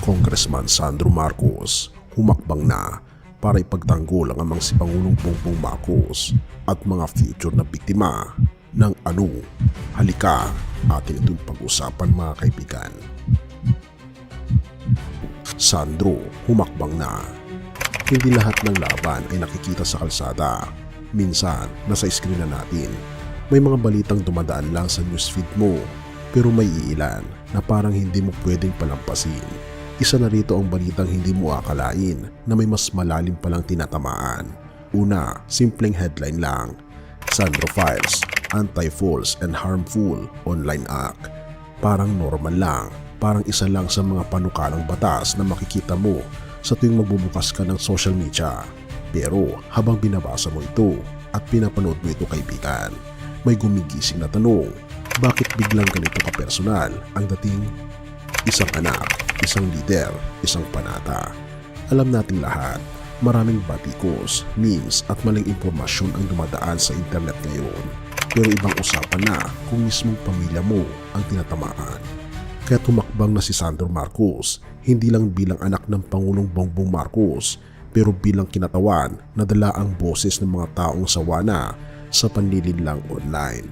Congressman Sandro Marcos humakbang na para ipagtanggol ang amang si Pangulong Bongbong Marcos at mga future na biktima ng ano. Halika, atin itong pag-usapan mga kaibigan. Sandro humakbang na. Hindi lahat ng laban ay nakikita sa kalsada. Minsan, nasa screen na natin. May mga balitang dumadaan lang sa newsfeed mo, pero may iilan na parang hindi mo pwedeng palampasin. Isa na rito ang balitang hindi mo akalain na may mas malalim palang tinatamaan. Una, simpleng headline lang. Sandro files Anti-False and Harmful Online Act. Parang normal lang, parang isa lang sa mga panukalang batas na makikita mo sa tuwing magbubukas ka ng social media. Pero habang binabasa mo ito at pinapanood mo ito kaibigan, may gumigising na tanong, bakit biglang ganito ka-personal ang dating? Isang anak, isang leader, isang panata. Alam nating lahat, maraming batikos, memes at maling impormasyon ang dumadaan sa internet ngayon. Pero ibang usapan na kung mismong pamilya mo ang tinatamaan. Kaya tumakbang na si Sandro Marcos, hindi lang bilang anak ng Pangulong Bongbong Marcos, pero bilang kinatawan na dala ang boses ng mga taong sawa na sa panlilinlang online.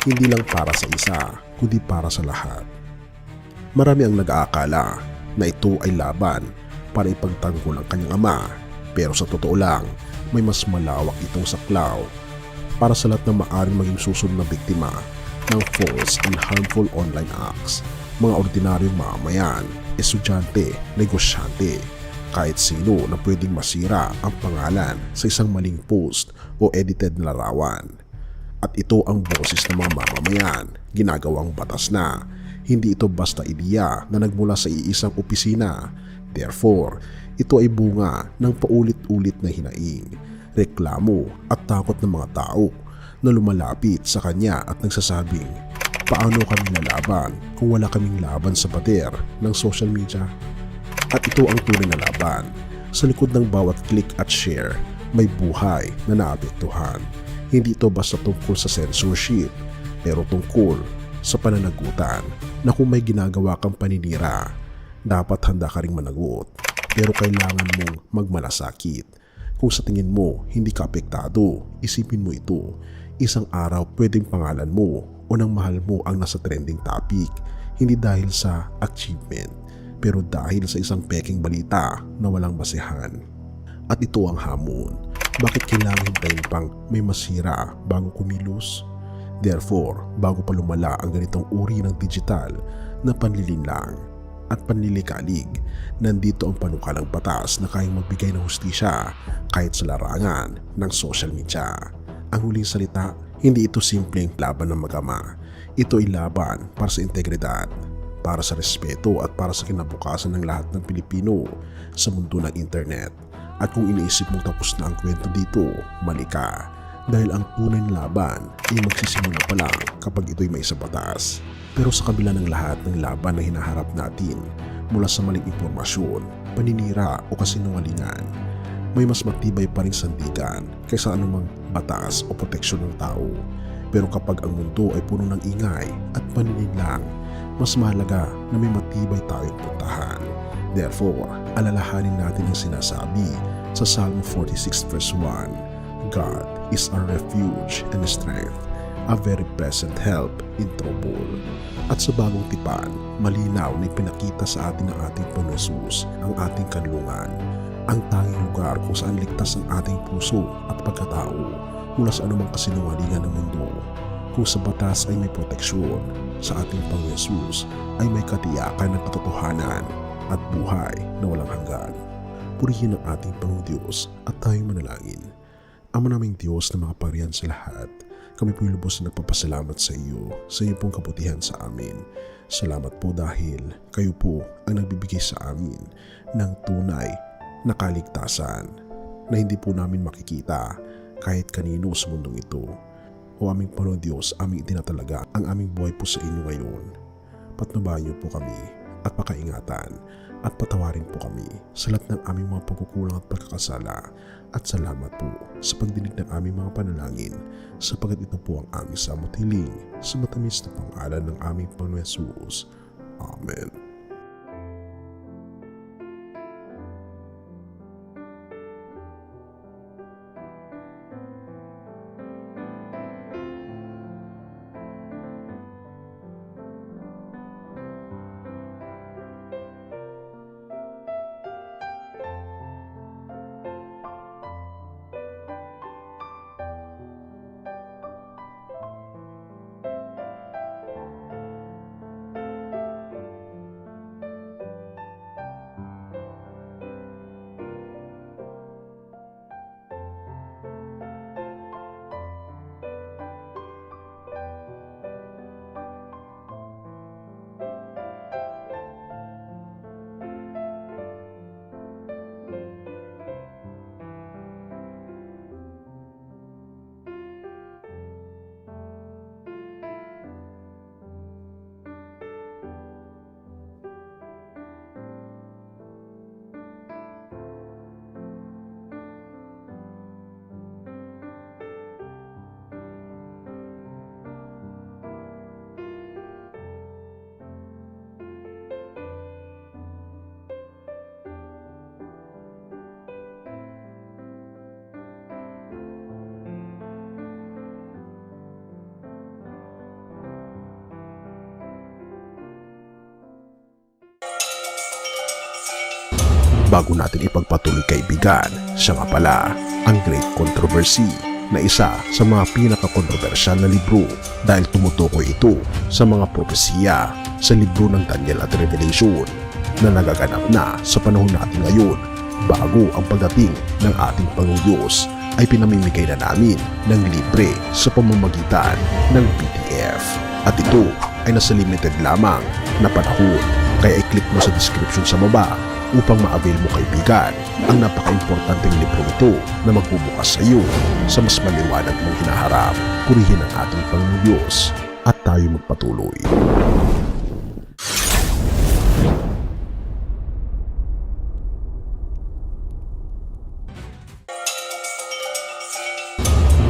Hindi lang para sa isa, kundi para sa lahat. Marami ang nag-aakala na ito ay laban para ipagtanggol ang kanyang ama, pero sa totoo lang, may mas malawak itong saklaw para sa lahat ng maaaring maging susunod na biktima ng false and harmful online acts. Mga ordinaryong mamamayan, estudyante, negosyante, kahit sino na pwedeng masira ang pangalan sa isang maling post o edited na larawan. At ito ang boses ng mga mamamayan, ginagawang batas na. Hindi ito basta ideya na nagmula sa iisang opisina. Therefore, ito ay bunga ng paulit-ulit na hinaing, reklamo at takot ng mga tao na lumalapit sa kanya at nagsasabing, paano kami lalaban kung wala kaming laban sa pader ng social media? At ito ang tunay na laban. Sa likod ng bawat click at share, may buhay na naapektuhan. Hindi ito basta tungkol sa censorship, pero tungkol sa pananagutan na kung may ginagawa kang paninira, dapat handa ka ring managot. Pero kailangan mong magmalasakit. Kung sa tingin mo hindi ka apektado, isipin mo ito. Isang araw pwedeng pangalan mo o ng mahal mo ang nasa trending topic, hindi dahil sa achievement, pero dahil sa isang peking balita na walang basehan. At ito ang hamon. Bakit kailangan hintayin pang may masira bago kumilos? Therefore, bago pa lumala ang ganitong uri ng digital na panlilinlang at panlilikalig, nandito ang panukalang batas na kayang magbigay ng hustisya kahit sa larangan ng social media. Ang huling salita, hindi ito simpleng laban ng mag-ama. Ito ay laban para sa integridad, para sa respeto at para sa kinabukasan ng lahat ng Pilipino sa mundo ng internet. At kung iniisip mong tapos na ang kwento dito, mali ka. Dahil ang tunay na laban ay magsisimula pa lang kapag ito'y may sa batas. Pero sa kabila ng lahat ng laban na hinaharap natin, mula sa maling impormasyon, paninira o kasinungalingan, may mas matibay pa ring sandigan kaysa anumang batas o proteksyon ng tao. Pero kapag ang mundo ay puno ng ingay at paninirang, mas mahalaga na may matibay tayong puntahan. Therefore, alalahanin natin ang sinasabi sa Psalm 46 verse 1, God is our refuge and strength, a very present help in trouble. At sa bagong tipan, malinaw na ipinakita sa atin ng ating Panginoon Jesus ang ating kanlungan, ang tanging lugar kung saan ligtas ang ating puso at pagkatao mula sa anumang kasinungalingan ng mundo. Kung sa batas ay may proteksyon, sa ating Panginoon Jesus ay may katiyakan ng katotohanan at buhay na walang hanggan. Purihin ang ating Panginoon Diyos at tayong manalangin. Ama naming Diyos na makapangyarihan sa lahat, kami po'y lubos na nagpapasalamat sa iyo pong kabutihan sa amin. Salamat po dahil kayo po ang nagbibigay sa amin ng tunay na kaligtasan na hindi po namin makikita kahit kanino sa mundong ito. O aming Panginoon Diyos, aming itinatalaga ang aming buhay po sa inyo ngayon. Patnubayan niyo po kami at pakaingatan at patawarin po kami sa lahat ng aming mga pagkukulang at pagkakasala. At salamat po sa pagdinig ng aming mga panalangin, sapagkat ito po ang aming samot hiling sa matamis na pangalan ng aming Panginoon Jesus. Amen. Bago natin ipagpatuloy kaibigan, siya nga pala ang Great Controversy na isa sa mga pinaka-kontrobersyal na libro dahil tumutukoy ito sa mga propesiya sa libro ng Daniel at Revelation na nagaganap na sa panahon natin ngayon bago ang pagdating ng ating Panginoong Diyos ay pinamimigay na namin ng libre sa pamamagitan ng PDF. At ito ay nasa limited lamang na panahon kaya i-click mo sa description sa baba upang ma-avail mo kaibigan ang napaka-importanteng libro ito na magbubukas sa iyo sa mas maliwanag mong hinaharap. Purihin ang ating Panginoong Diyos at tayo magpatuloy.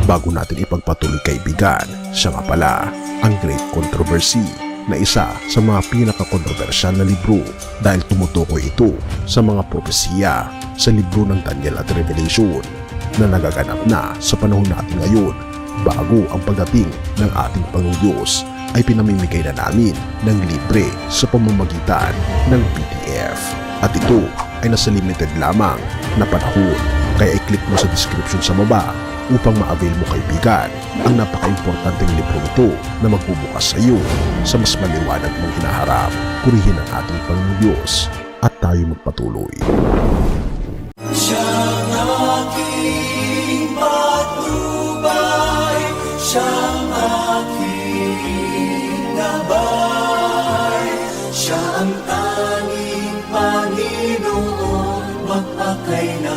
Bago natin ipagpatuloy kaibigan, siya nga pala ang Great Controversy na isa sa mga pinaka-kontrobersyal na libro dahil tumutukoy ito sa mga propesiya sa libro ng Daniel at Revelation na nagaganap na sa panahon natin ngayon bago ang pagdating ng ating Panginoong Diyos ay pinamimigay na namin ng libre sa pamamagitan ng PDF. At ito ay nasa limited lamang na panahon kaya i-click mo sa description sa baba upang ma-avail mo kaibigan ang napaka-importanteng libro nito na magbubukas sa iyo sa mas maliwanag mong hinaharap. Purihin ang ating Panginoong Diyos at tayo magpatuloy. Siyang aking patnubay, siyang aking gabay, siya ang tanging Panginoon, magpakailanman.